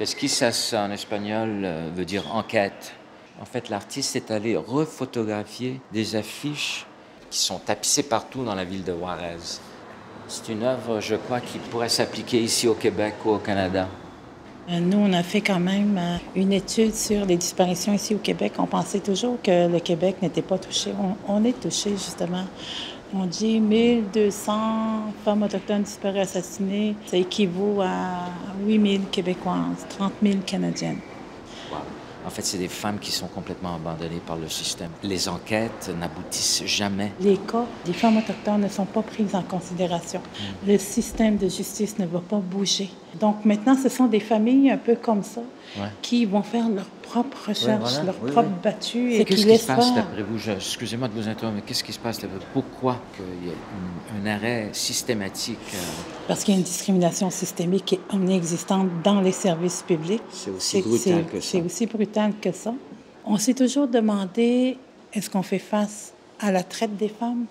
Pesquisas en espagnol veut dire enquête. En fait, l'artiste est allé refotographier des affiches qui sont tapissées partout dans la ville de Juarez. C'est une œuvre, je crois, qui pourrait s'appliquer ici au Québec ou au Canada. Nous, on a fait quand même une étude sur les disparitions ici au Québec. On pensait toujours que le Québec n'était pas touché. On est touché, justement. On dit 1200 femmes autochtones disparues assassinées. Ça équivaut à 8000 Québécoises, 30 000 Canadiennes. Wow. En fait, c'est des femmes qui sont complètement abandonnées par le système. Les enquêtes n'aboutissent jamais. Les cas des femmes autochtones ne sont pas prises en considération. Le système de justice ne va pas bouger. Donc maintenant, ce sont des familles un peu comme ça qui vont faire leur propre recherche, leur propre battue. Et qu'est-ce qui se passe d'après vous? Excusez-moi de vous interrompre, mais qu'est-ce qui se passe d'après vous? Pourquoi il y a un arrêt systématique? Parce qu'il y a une discrimination systémique qui est inexistante dans les services publics. C'est aussi brutal que ça. C'est aussi brutal que ça. On s'est toujours demandé, est-ce qu'on fait face à la traite des femmes?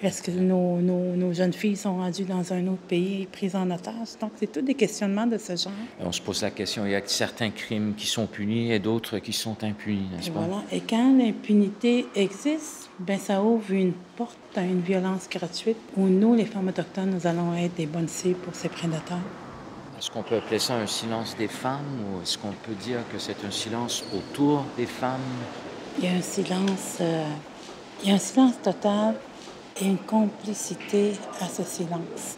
Est-ce que nos jeunes filles sont rendues dans un autre pays, prises en otage? Donc, c'est tous des questionnements de ce genre. On se pose la question, il y a certains crimes qui sont punis et d'autres qui sont impunis, n'est-ce pas? Voilà. Et quand l'impunité existe, ben ça ouvre une porte à une violence gratuite où nous, les femmes autochtones, nous allons être des bonnes cibles pour ces prédateurs. Est-ce qu'on peut appeler ça un silence des femmes ou est-ce qu'on peut dire que c'est un silence autour des femmes? Il y a un silence total et une complicité à ce silence.